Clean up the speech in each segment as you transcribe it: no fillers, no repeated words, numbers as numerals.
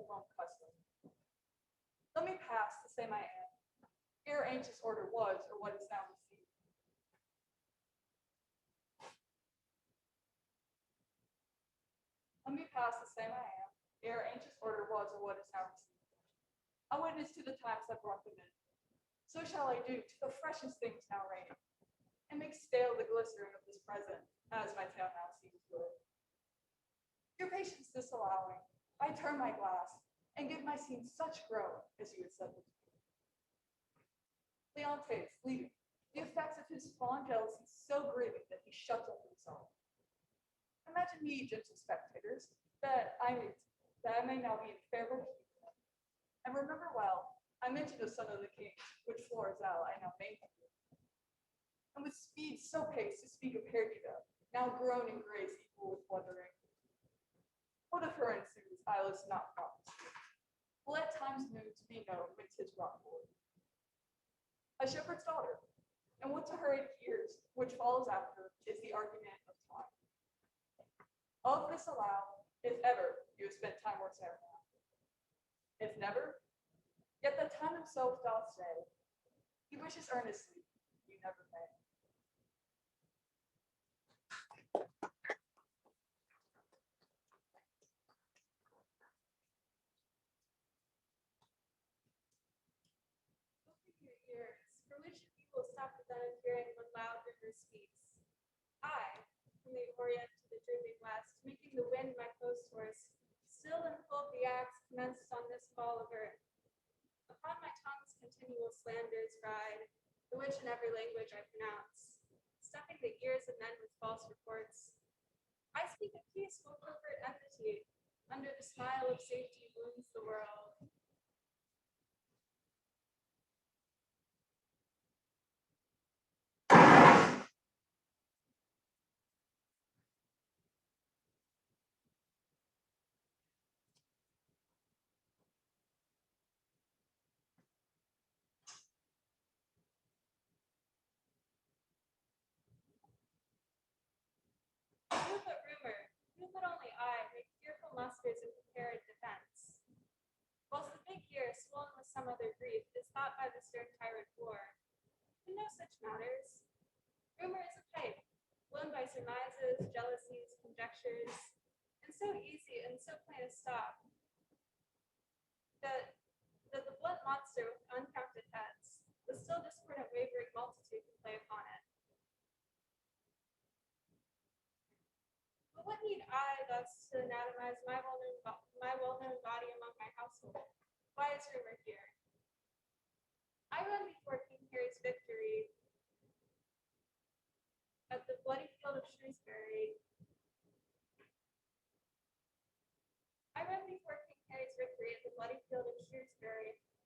Rome custom. Let me pass the same I am, ere anxious order was, or what is now received. Let me pass the same I am, ere anxious order was, or what is now received. A witness to the times that brought them in. So shall I do to the freshest things now reigning, and make stale the glistering of this present, as my tale now seems good. Your patience disallowing, I turn my glass, and give my scene such growth as you had said it to me. Leontes, leaving, the effects of his fond jealousy so grieving that he shuts up himself. Imagine me, gentle spectators, that I may now be in fair repute. And remember well, I mentioned a son of the king, which Florizel I now named him. And with speed so paced to speak of Perdita, now grown in grace equal with blundering. What of her ensues, I list not promise. Will at times new to be known when 'tis brought forward. A shepherd's daughter, and what to her it hears, which follows after, is the argument of time. Of this allow, if ever you have spent time worth there now. If never, yet that time himself doth say, he wishes earnestly, you never may. Open your ears, for which if you will stop without hearing when loud river speaks. I, from the orient to the drooping west, making the wind my post horse, still in full the acts commenced on this fall of earth. Upon my tongue's continual slanders ride, the which in every language I pronounce, stuffing the ears of men with false reports. I speak of peaceful covert enmity, under the smile of safety wounds the world. Who but rumor, who but only I, make fearful musters in prepared defense? Whilst the big ear, swollen with some other grief, is thought by the stern tyrant war. Who knows such matters? Rumor is a pipe, blown by surmises, jealousies, conjectures, and so easy and so plain a stop, that the blunt monster with uncounted heads, the still discordant wavering multitude can play upon it. But what need I thus to anatomize my well-known body among my household? Why is rumor here? I run before King Harry's victory at the bloody field of Shrewsbury.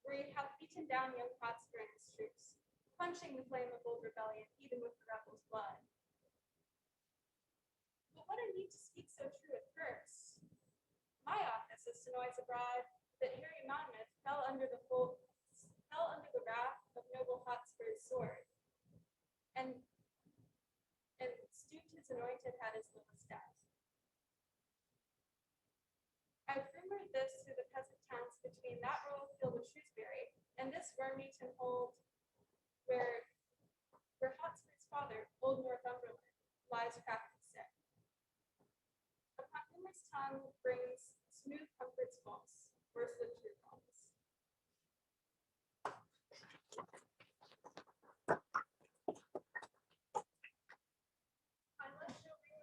Where he hath beaten down young Hotspur and his troops, quenching the flame of old rebellion, even with the rebels' blood. But what a need to speak so true at first. My office is to noise abroad that Harry Monmouth fell under the wrath of noble Hotspur's sword, and stooped his anointed head as Lilith's death. I've rumored this through the peasant towns between that royal field of Shrewsbury and this Vermeaton hold, where Hotspur's father, old Northumberland, lies cracked and sick. Upon rumor's tongue brings smooth comforts false, worse than true promise. I must show you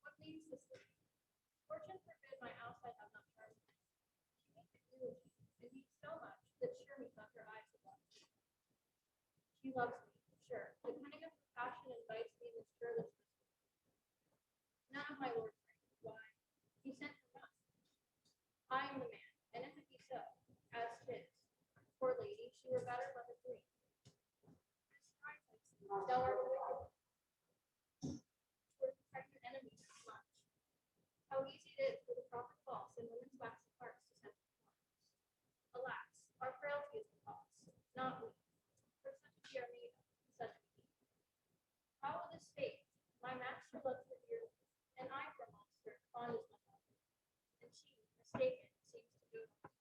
what means this thing. Fortune forbid my outside have not charmed me. She maketh eulogy, and needs so much that sure me left her eyes above. She loves me, sure. The cunning of her passion invites me in this churlish mystery. None of my lord's reign. Why? He sent her not. I am the man, and if it be so, as 'tis, poor lady, she were better let her dream. This trifling, thou art a wicked one. To protect your enemies too much. How easy it is for the prophet false and women's waxen hearts to tempt the corners. Alas, our frailty is the cause, not we. For such we are made of, such we be. How will this fate? My master loves her dearly, and I for a monster, fond as my mother. And she, mistaken, seems to go to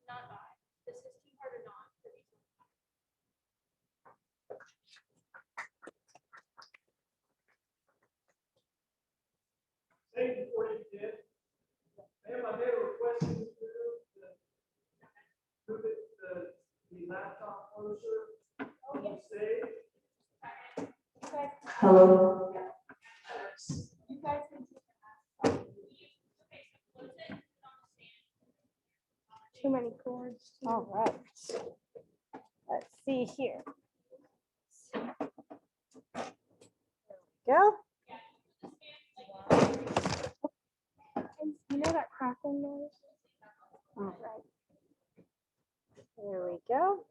not I. This is too hard a knot for me to untie. Say before you begin, ma'am, I made a request to move the laptop closer on the stage. You guys, Hello. you guys can take your mask off. Okay, so close it, put it on the stand. Too many cords. All right. Let's see here. There we go. You know that cracking noise? All right. There we go.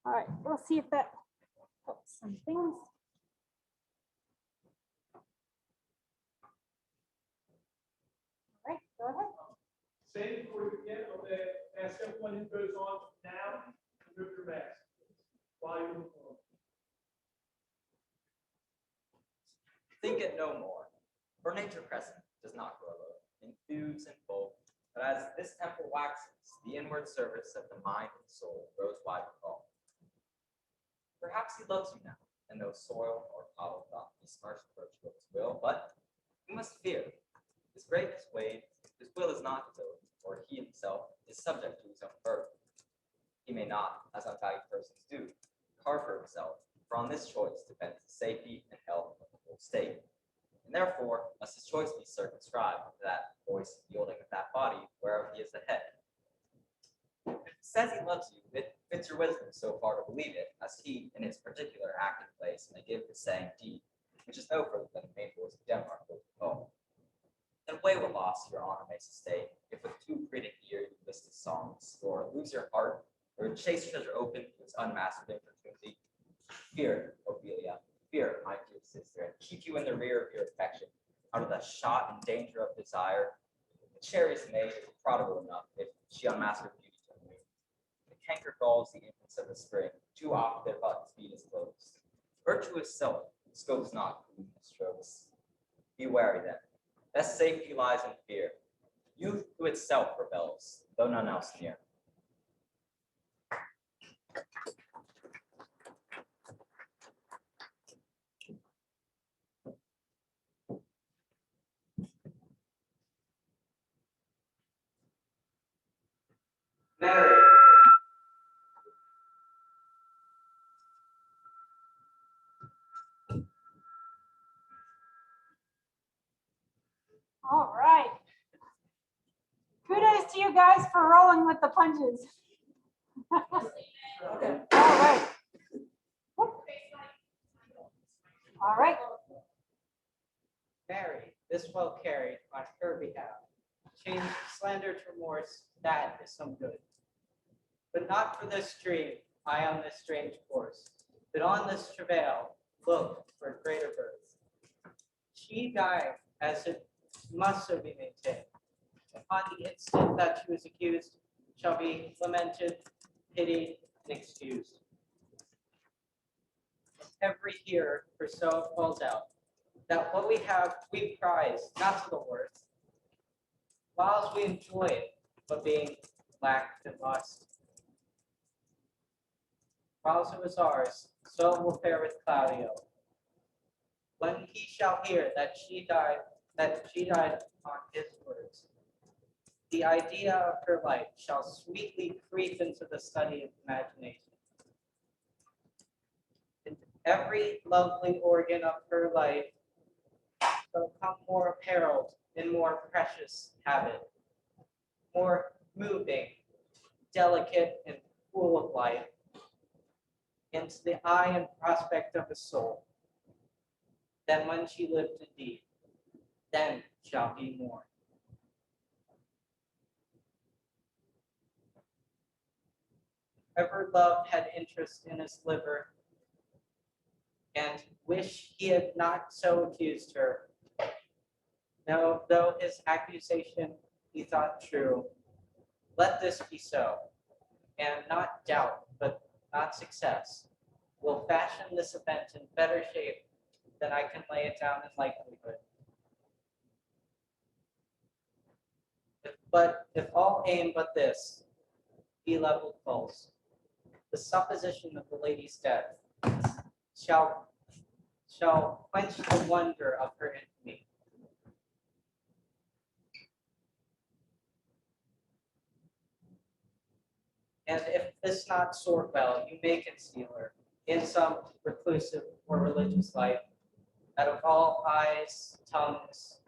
All right, we'll see if that helps some things. All right, go ahead. Say before you begin, I'm going to ask everyone who goes on now to move your mask while you're on. Think it no more, for nature present does not grow low in foods and bulk, but as this temple waxes, the inward service of the mind and soul grows wide and tall. Perhaps he loves you now, and no soil or hollow thought besmirch approach with his will, but you must fear. His greatness waves, his will is not his own, for he himself is subject to his own birth. He may not, as unvalued persons do, carve for himself, for on this choice depends the safety and health of the whole state. And therefore must his choice be circumscribed to that voice yielding of that body whereof he is the head. If he says he loves you, it fits your wisdom so far to believe it, as he, in his particular active place, may give his saying deed, which is no further than the main voice of Denmark would call. Then way will loss your honor may sustain, if with too great ear you list his songs, or lose your heart, or chase treasure open to its unmastered importunity. Fear, Ophelia, fear, my dear sister, and keep you in the rear of your affection, out of the shot and danger of desire. The cherished maid is prodigal enough if she unmasks her beauty to remove. The canker galls the infants of the spring, too oft their buttons beat is closed. Virtue is self, scopes not gloominess strokes. Be wary then, best safety lies in fear. Youth to itself rebels, though none else near. Mary. All right. Kudos to you guys for rolling with the punches. All right. All right. Mary, this well carried on her behalf, changed slander to remorse, that is some good. But not for this dream, I on this strange course, but on this travail, look for a greater birth. She died as it must so be maintained. Upon the instant that she was accused, shall be lamented, pitied, and excused. Every year or so it falls out that what we have, we prize, not to the worth, whilst we enjoy it, but being lacked and lost. Whilst it was ours, so it will fare with Claudio. When he shall hear that she died on his words, the idea of her life shall sweetly creep into the study of imagination. And every lovely organ of her life shall come more apparelled in more precious habit, more moving, delicate, and full of life, into the eye and prospect of the soul, than when she lived indeed, then shall be more. Ever love had interest in his liver, and wish he had not so accused her. No, though his accusation he thought true, let this be so, and not doubt, but not success, will fashion this event in better shape than I can lay it down in likelihood. But if all aim but this, be leveled false, the supposition of the lady's death shall quench the wonder of her infamy. And if this not sort well, you may conceal her in some reclusive or religious life, out of all eyes, tongues,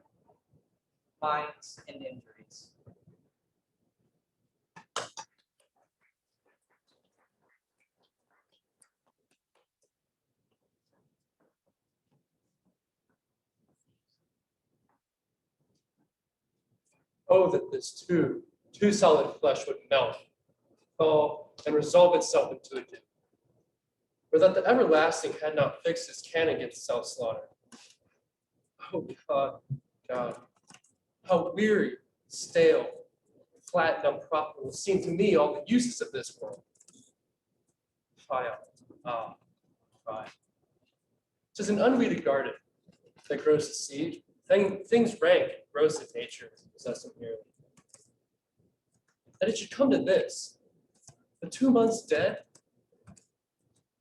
minds, and injuries. Oh, that this too solid flesh would melt, fall, and resolve itself into a dew. Or that the everlasting had not fixed his can against self-slaughter. Oh God, God, how weary, stale, flat, and unprofitable seem to me all the uses of this world. Fire, fire. 'Tis an unweeded garden that grows to seed. Things rank and gross in nature possess them merely. That it should come to this, the 2 months dead?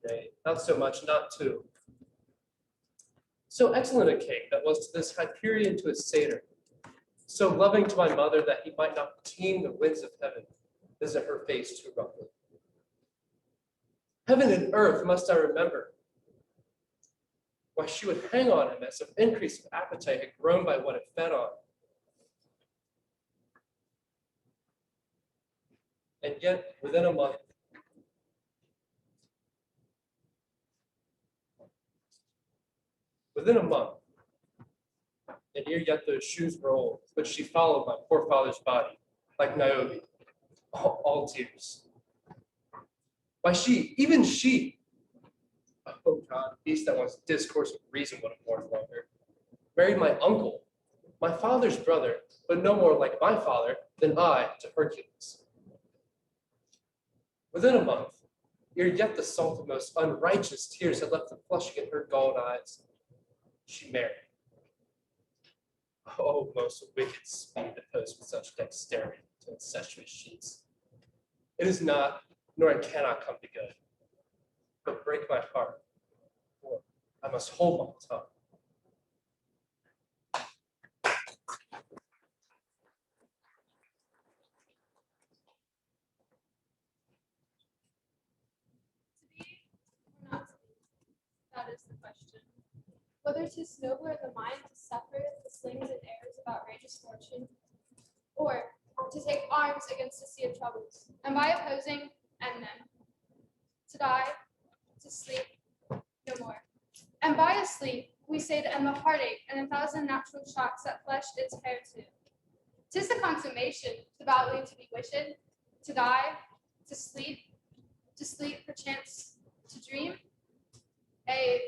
Nay, not so much, not 2. So excellent a king that was to this Hyperion to his satyr, so loving to my mother that he might not teem the winds of heaven, visit her face too roughly. Heaven and earth must I remember. Why, she would hang on him as if increase of appetite had grown by what it fed on. And yet, within a month, and ere yet those shoes were old, which she followed my poor father's body, like Niobe, all tears. Why, she, even she, oh God, beast that wants discourse of reason would have mourned longer, married my uncle, my father's brother, but no more like my father than I to Hercules. Within a month, ere yet the salt of most unrighteous tears had left them flushing in her galled eyes, she married. Oh, most wicked speed to post with such dexterity to incestuous sheets. It is not, nor it cannot come to good, but break my heart, or I must hold my tongue. To be or not to be, that is the question. Whether 'tis nobler in the mind to suffer the slings and airs of outrageous fortune, or to take arms against a sea of troubles, and by opposing end them, to die, to sleep no more. And by a sleep, we say to end the heartache and 1,000 natural shocks that flesh its hair to. 'Tis the consummation, devoutly to be wished, to die, to sleep perchance, to dream.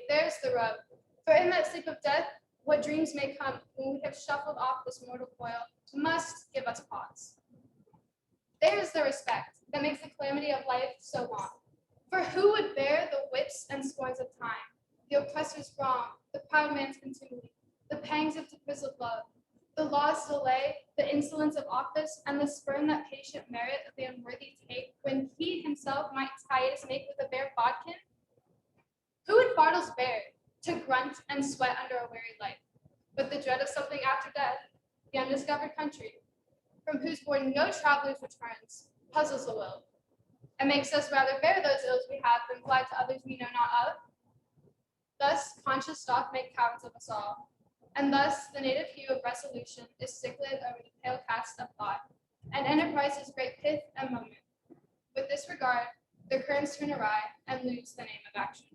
There's the rub. For in that sleep of death, what dreams may come when we have shuffled off this mortal coil must give us pause. There is the respect that makes the calamity of life so long. For who would bear the whips and scorns of time, the oppressor's wrong, the proud man's contumely, the pangs of disposed love, the law's delay, the insolence of office, and the spurn that patient merit of the unworthy take, when he himself might Titus make with a bare bodkin? Who would Bartles bear, to grunt and sweat under a weary life, but the dread of something after death, the undiscovered country, from whose bourne no traveler's returns, puzzles the will, and makes us rather bear those ills we have than fly to others we know not of? Thus conscious doth make cowards of us all, and thus the native hue of resolution is sicklied over the pale cast of thought, and enterprise's great pith and moment. With this regard, the currents turn awry and lose the name of action.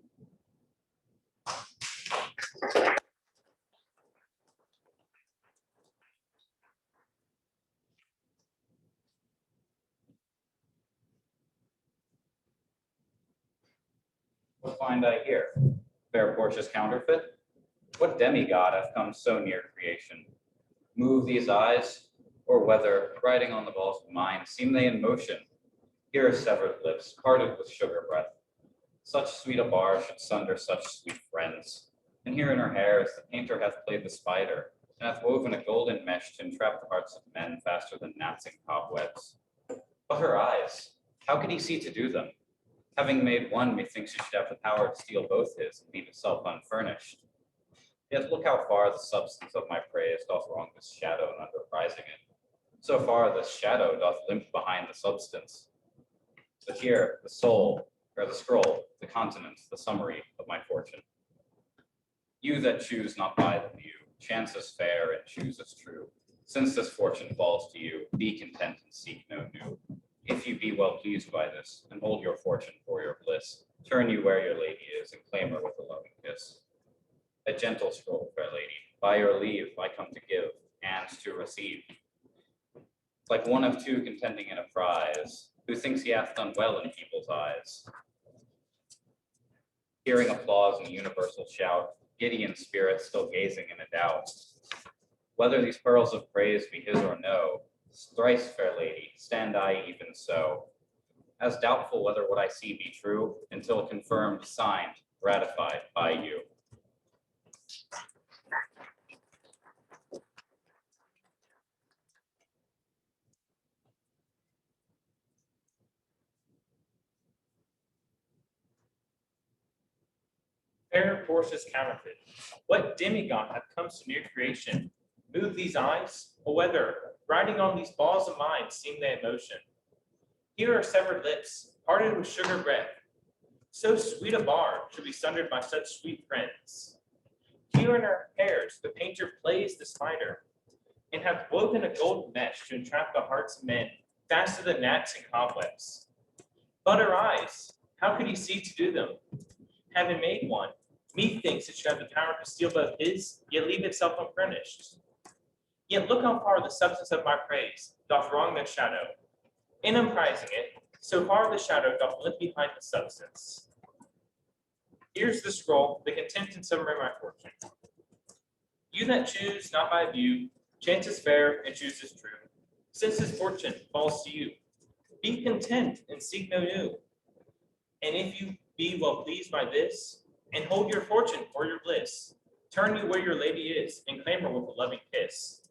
What find I here? Fair Portia's counterfeit? What demigod hath come so near creation? Move these eyes, or whether, writing on the walls of mine, seem they in motion? Here are severed lips, parted with sugar breath. Such sweet a bar should sunder such sweet friends. And here in her hair, as the painter hath played the spider, and hath woven a golden mesh to entrap the hearts of men faster than gnats and cobwebs. But her eyes, how could he see to do them? Having made one, methinks he should have the power to steal both his and leave himself unfurnished. Yet look how far the substance of my praise doth wrong this shadow in underprising it. So far this shadow doth limp behind the substance. But here, the soul, or the scroll, the continent, the summary of my fortune. You that choose not by the view, chance is fair and choose is true. Since this fortune falls to you, be content and seek no new. If you be well pleased by this, and hold your fortune for your bliss, turn you where your lady is, and claim her with a loving kiss. A gentle scroll, fair lady, by your leave I come to give, and to receive. Like one of two contending in a prize, who thinks he hath done well in people's eyes. Hearing applause and universal shout, giddy in spirit, still gazing in a doubt. Whether these pearls of praise be his or no, thrice fair lady, stand I even so, as doubtful whether what I see be true, until confirmed, signed, ratified by you. Fair Portia's counterfeit. What demigod hath come so near creation? Move these eyes, or whether, riding on these balls of mine, seem they in motion. Here are severed lips, parted with sugar breath. So sweet a bar should be sundered by such sweet friends. Here in her hairs the painter plays the spider, and hath woven a golden mesh to entrap the hearts of men, faster than gnats and cobwebs. But her eyes, how could he see to do them? Having made one, methinks it should have the power to steal both his, yet leave itself unfurnished. Yet look how far the substance of my praise doth wrong the shadow. In unprizing it, so far the shadow doth limp behind the substance. Here's the scroll, the content and summary of my fortune. You that choose not by view, chance is fair and choose is true. Since this fortune falls to you, be content and seek no new. And if you be well pleased by this, and hold your fortune for your bliss, turn you where your lady is, and claim her with a loving kiss.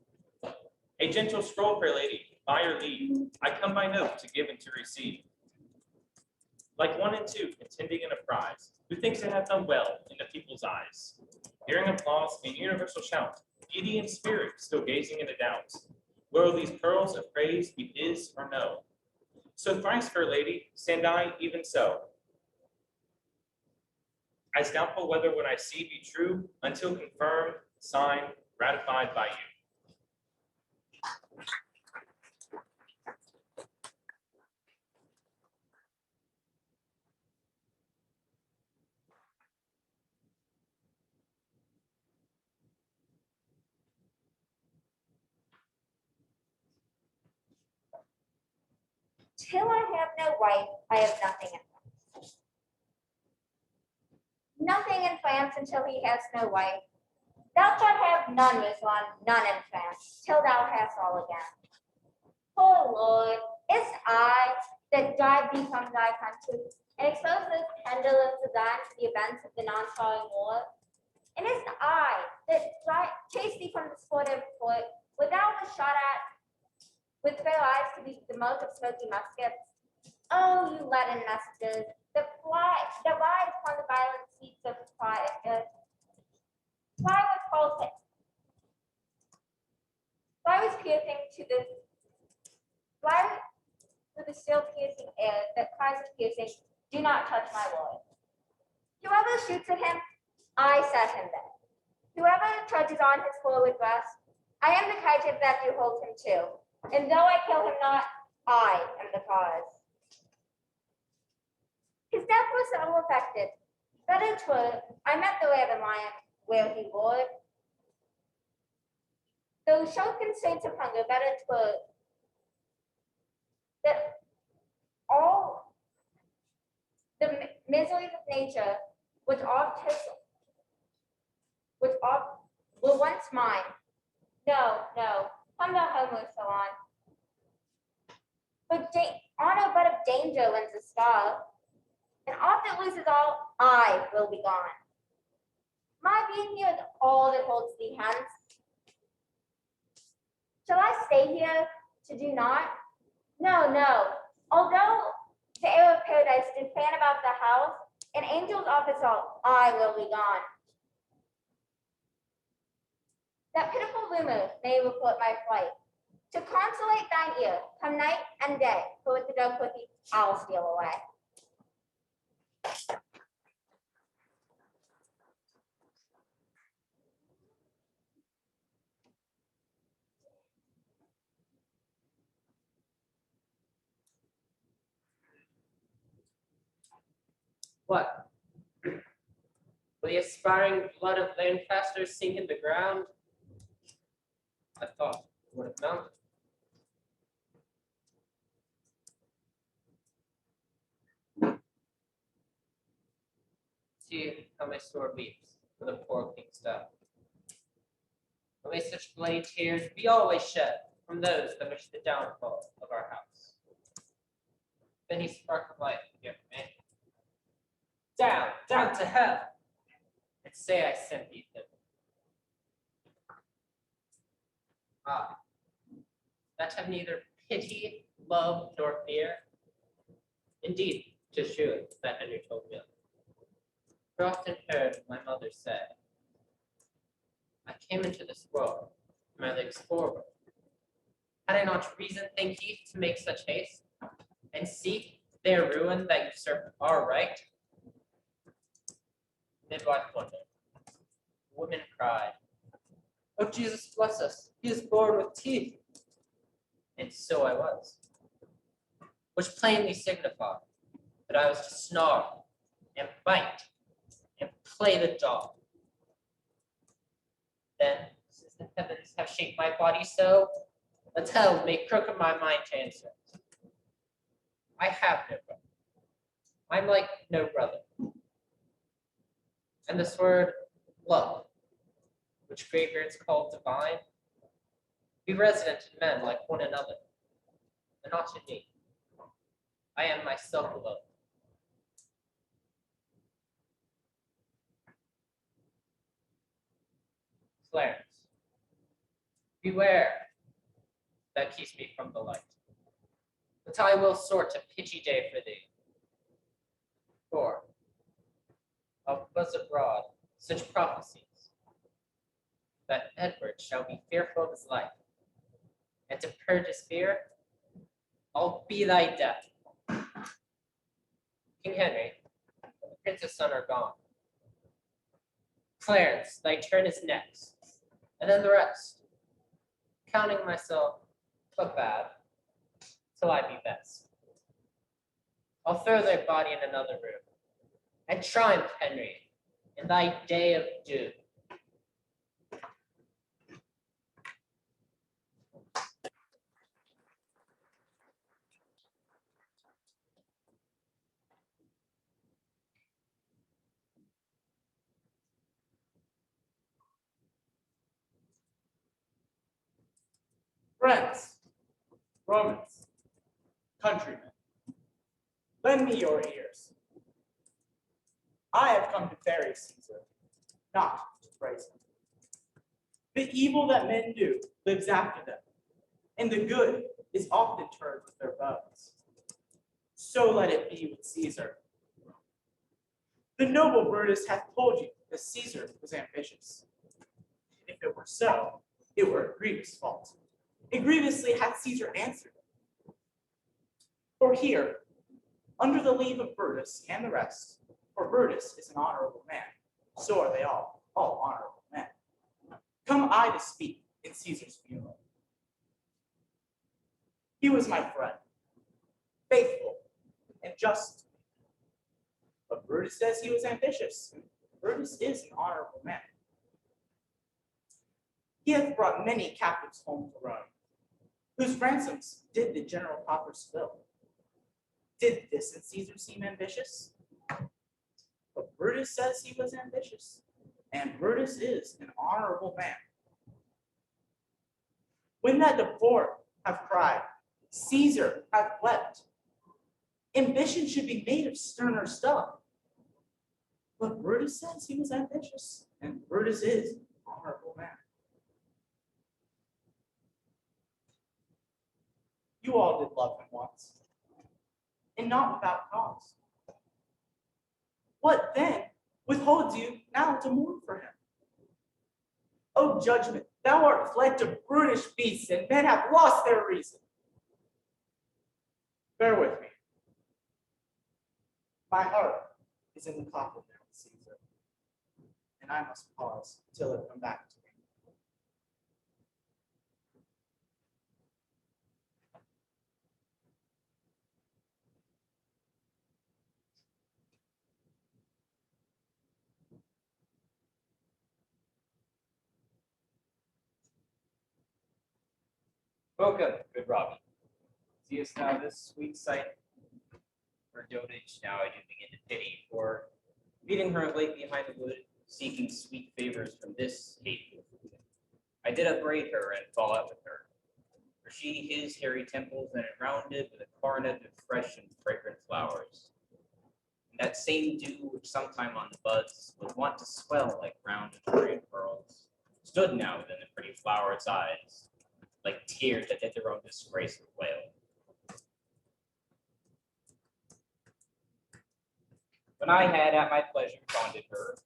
A gentle scroll, fair lady, by your leave, I come by note to give and to receive. Like one and two contending in a prize, who thinks they have done well in the people's eyes. Hearing applause and universal shout, giddy in spirit, still gazing in a doubt. Will these pearls of praise be his or no? So thrice, fair lady, stand I even so, as doubtful whether what I see be true, until confirmed, signed, ratified by you. Till I have no wife, I have nothing in France. Nothing in France until he has no wife. Thou shalt have none, Ruslan, none in France, till thou hast all again. Oh Lord, is I that drive thee from thy country, and expose those pendulums of thine to the events of the non-falling war? And is I that chase thee from the sportive foot, where thou wast shot at with fair eyes to be the most of smoky muskets? Oh, you leaden messages that ride upon the violent seats of pride. Fly was piercing to the fly with the still piercing air that cries of piercing, do not touch my Lord. Whoever shoots at him, I set him dead. Whoever trudges on his forward breast, I am the caitiff that do hold him to. And though I kill him not, I am the cause. His death was so affected that it were, I met the raven lion where he roared. Though show constraints of hunger, that it were, that all the miseries of nature which oft were once mine. No, come thou home, Salon. But honor but of danger lends a scar, and oft it loses all, I will be gone. My being here is all that holds thee hence. Shall I stay here to do naught? No, no. Although the air of paradise did fan about the house, an angel's office all, I will be gone. That pitiful rumor may report my flight. To consolate thine ear, come night and day, for with the dog pussy I'll steal away. What? Will the aspiring blood of Lancaster sink in the ground? I thought it would have mounted. See how my sword weeps for the poor king's death. And may such bloody tears be always shed from those that wish the downfall of our house. Then he sparked life given me. Down, down to hell, and say I sent thee thither. Ah, that have neither pity, love, nor fear. Indeed, 'tis true that Henry told me of. For I often heard my mother say, I came into this world, my legs forward. Had I not reason, think ye, to make such haste, and seek their ruin that usurp our right? Midwife wondered. Women cried, Oh, Jesus bless us, he is born with teeth. And so I was, which plainly signified that I was to snarl and bite and play the dog. Then, since the heavens have shaped my body so, let's hell may crook my mind to answer. I have no brother. I'm like no brother. And this word love, which graveyards call divine, be resident in men like one another, and not in me. I am myself alone. Clarence, beware that keeps me from the light. But I will sort a pitchy day for thee. For of was abroad such prophecies that Edward shall be fearful of his life, and to purge his fear, I'll be thy death. King Henry, and the prince's son are gone. Clarence, thy turn is next, and then the rest, counting myself but bad, till I be best. I'll throw thy body in another room, and triumph, Henry, in thy day of doom. Friends, Romans, countrymen, lend me your ears. I have come to bury Caesar, not to praise him. The evil that men do lives after them, and the good is often turned with their bones. So let it be with Caesar. The noble Brutus hath told you that Caesar was ambitious. If it were so, it were a grievous fault. And grievously hath Caesar answered it. For here, under the leave of Brutus and the rest, for Brutus is an honorable man, so are they all honorable men. Come I to speak in Caesar's funeral. He was my friend, faithful and just. But Brutus says he was ambitious. Brutus is an honorable man. He hath brought many captives home to Rome, whose ransoms did the general coffers fill. Did this in Caesar seem ambitious? But Brutus says he was ambitious, and Brutus is an honorable man. When that the poor have cried, Caesar hath wept. Ambition should be made of sterner stuff. But Brutus says he was ambitious, and Brutus is an honorable man. You all did love him once, and not without cause. What then withholds you now to mourn for him? O judgment, thou art fled to brutish beasts, and men have lost their reason. Bear with me. My heart is in the coffin now, Caesar, and I must pause till it come back to me. Welcome, good Robbie. Seest thou this sweet sight? Her dotage now I do begin to pity, for meeting her late behind the wood, seeking sweet favors from this hateful food. I did upbraid her and fall out with her. For she his hairy temples and rounded with a coronet of fresh and fragrant flowers. And that same dew which sometime on the buds was wont to swell like round and brilliant pearls, stood now within the pretty flower's eyes, like tears that did their own disgrace with wail. When I had at my pleasure taunted her,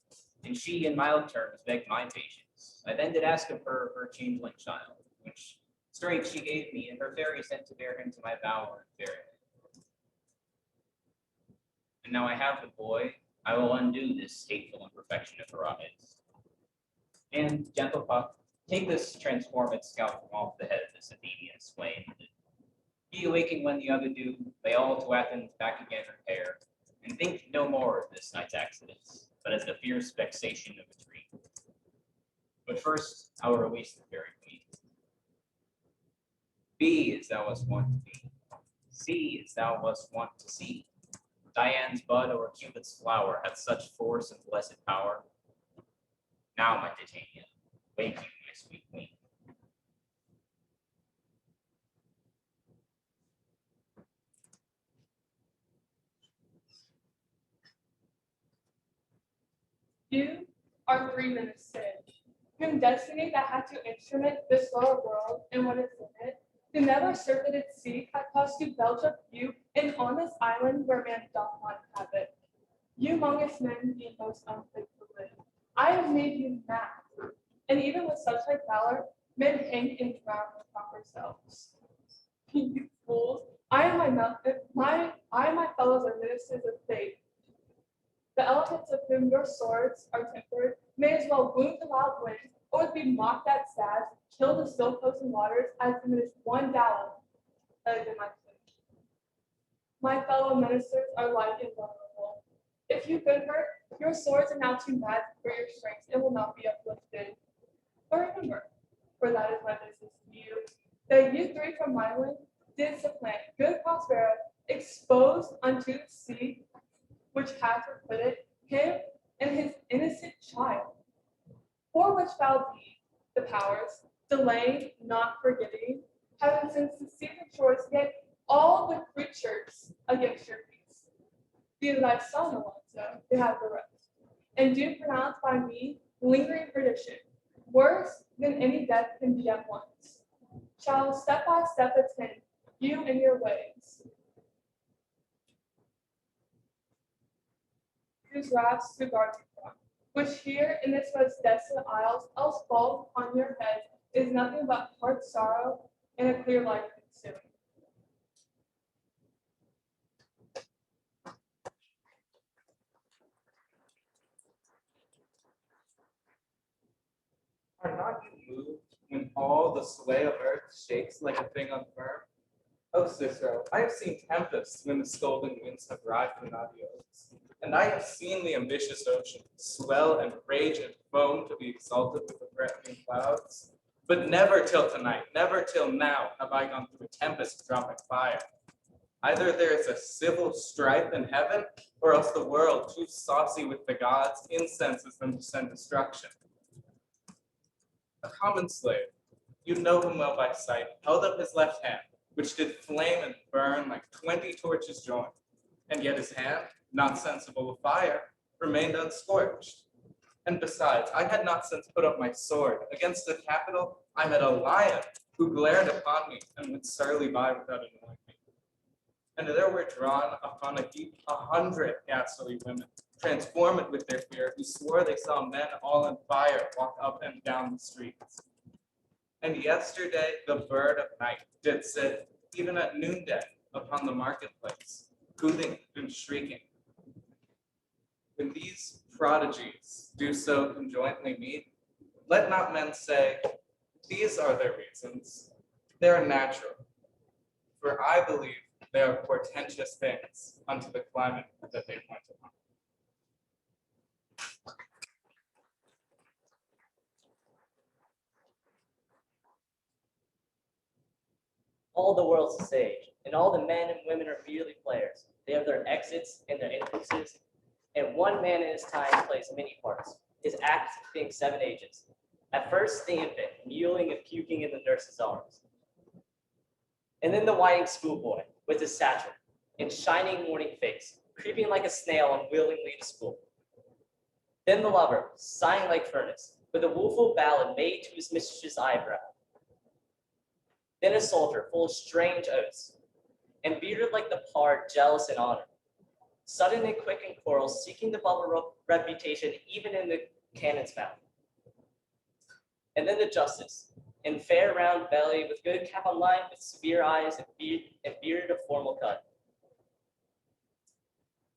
and she in mild terms begged my patience, I then did ask of her her changeling child, which straight she gave me, and her fairy sent to bear him to my bower in fairyland. And now I have the boy, I will undo this hateful imperfection of her eyes. And, gentle pup, take this transformed scalp from off the head of this Athenian swain. He awaking when the other do, they all to Athens back again repair, and think no more of this night's accidents, but as the fierce vexation of a dream. But first, I will release the fairy queen. Be as thou wast wont to be. See as thou wast wont to see. Diane's bud or Cupid's flower hath such force and blessed power. Now, my Titania, wake you, my sweet queen. You are 3 minutes sin, whom destiny that had to instrument this lower world and what is in it, who never surfeited its sea, had caused to belch up you, and on this island where man doth not inhabit. You amongst men be most unfit to live. I have made you mad, and even with such like valor, men hang and drown their proper selves. You fools, I and my fellows are ministers of fate. The elephants of whom your swords are tempered may as well wound the wild wind, or be mocked at stabs, kill the still coasting waters, as diminish one down in my plate. My fellow ministers are like invulnerable. If you could hurt, your swords are now too mad for your strength and will not be uplifted. But remember, for that is my business to you, that you 3 from my land did supplant good Prospero, exposed unto the sea, which hath requited him and his innocent child. For which foul deed, the powers, delaying, not forgetting, having since the season shores yet all the creatures against your peace. Be thy son, Alonso, to have the rest, and do pronounce by me lingering perdition, worse than any death can be at once. Shall step by step attend you in your ways, whose wraths to guard you from, which here in this most desolate isles else falls on your head is nothing but heart sorrow and a clear life ensuing. Are not you moved when all the sway of earth shakes like a thing unfirm? Oh, Cicero, I have seen tempests when the scolding winds have rived the knotty oaks, and I have seen the ambitious ocean swell and rage and foam to be exalted with the threatening clouds. But never till tonight, never till now have I gone through a tempest dropping fire. Either there is a civil strife in heaven, or else the world, too saucy with the gods, incenses them to send destruction. A common slave, you know him well by sight, held up his left hand, which did flame and burn like 20 torches joined, and yet his hand, not sensible of fire, remained unscorched. And besides, I had not since put up my sword. Against the capital, I met a lion, who glared upon me and went surly by without annoying me. And there were drawn upon a heap 100 ghastly women, transformed with their fear, who swore they saw men all on fire walk up and down the streets. And yesterday the bird of night did sit, even at noonday, upon the marketplace, hooting and shrieking. When these prodigies do so conjointly meet, let not men say, these are their reasons. They are natural. For I believe they are portentous things unto the climate that they point upon. All the world's a stage, and all the men and women are merely players. They have their exits and their entrances, and one man in his time plays many parts, his act being 7 ages. At first, the infant, mewling and puking in the nurse's arms. And then the whining schoolboy, with his satchel and shining morning face, creeping like a snail unwillingly to school. Then the lover, sighing like furnace, with a woeful ballad made to his mistress's eyebrow. Then a soldier, full of strange oaths, and bearded like the pard, jealous in honor. Sudden and quick in quarrels, seeking the bubble reputation even in the cannon's mouth. And then the justice, in fair round belly, with good cap on line, with severe eyes and beard of formal cut.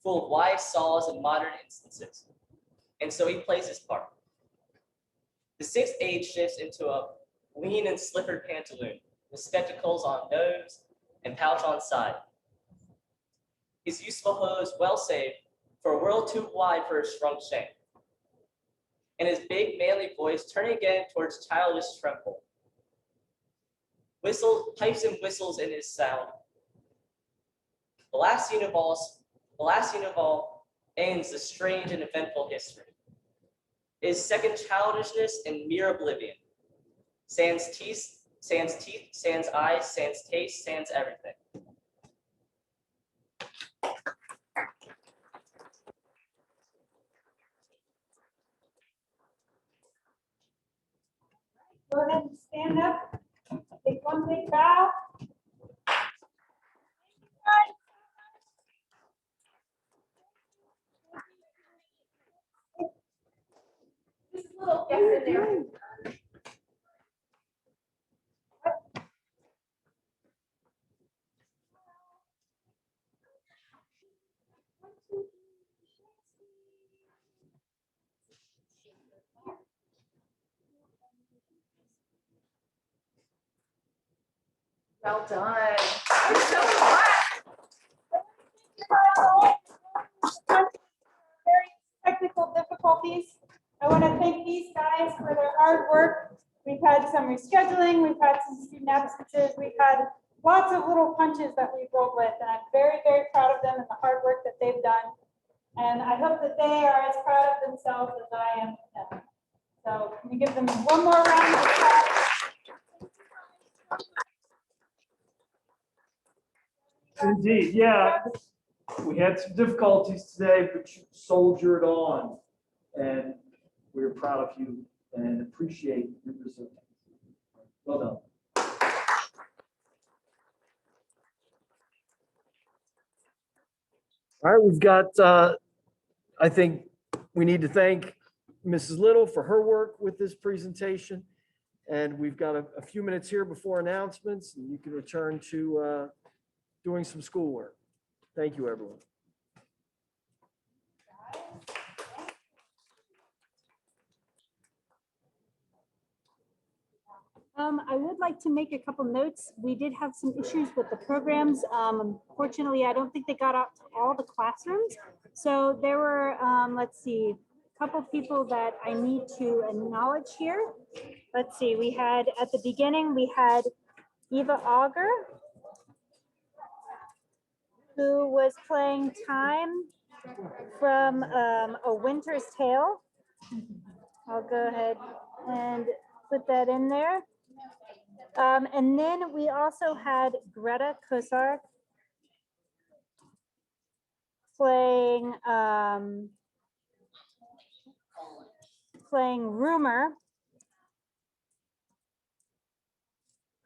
Full of wise saws and modern instances. And so he plays his part. The 6th age shifts into a lean and slippered pantaloon, with spectacles on nose and pouch on side. His useful hose well saved, for a world too wide for a shrunk shame. And his big manly voice turning again towards childish tremble. Pipes and whistles in his sound. The last scene of all ends the strange and eventful history. His second childishness and mere oblivion. Sans teeth, sans eyes, sans taste, sans everything. Go ahead and stand up. Take one big bow. Just a little guess in there. Well done. You're so right. Very technical difficulties. I want to thank these guys for their hard work. We've had some rescheduling, we've had some student absences, we've had lots of little punches that we've rolled with, and I'm very, very proud of them and the hard work that they've done. And I hope that they are as proud of themselves as I am of them. So can we give them one more round of applause? Indeed, yeah. We had some difficulties today, but you soldiered on. And we're proud of you and appreciate your resilience. Well done. All right, we've got, I think we need to thank Mrs. Little for her work with this presentation. And we've got a few minutes here before announcements, and you can return to doing some schoolwork. Thank you, everyone. I would like to make a couple notes. We did have some issues with the programs. Unfortunately, I don't think they got out to all the classrooms. So there were, let's see, a couple people that I need to acknowledge here. Let's see, we had at the beginning, we had Eva Auger, who was playing Time from A Winter's Tale. I'll go ahead and put that in there. And then we also had Greta Kosar playing playing Rumor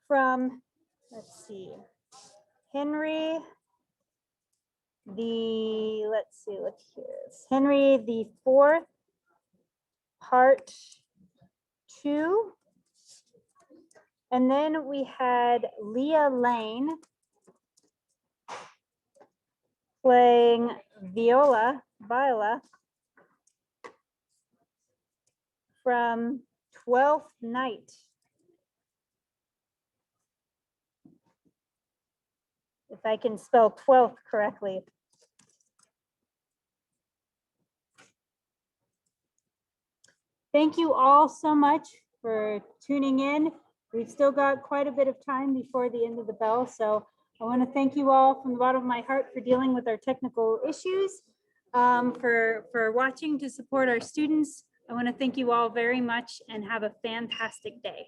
from, let's see, Henry let's see, look here. It's Henry the Fourth, Part 2. And then we had Leah Lane playing viola from 12th Night. If I can spell 12th correctly. Thank you all so much for tuning in. We've still got quite a bit of time before the end of the bell, so I want to thank you all from the bottom of my heart for dealing with our technical issues, for watching to support our students. I want to thank you all very much and have a fantastic day.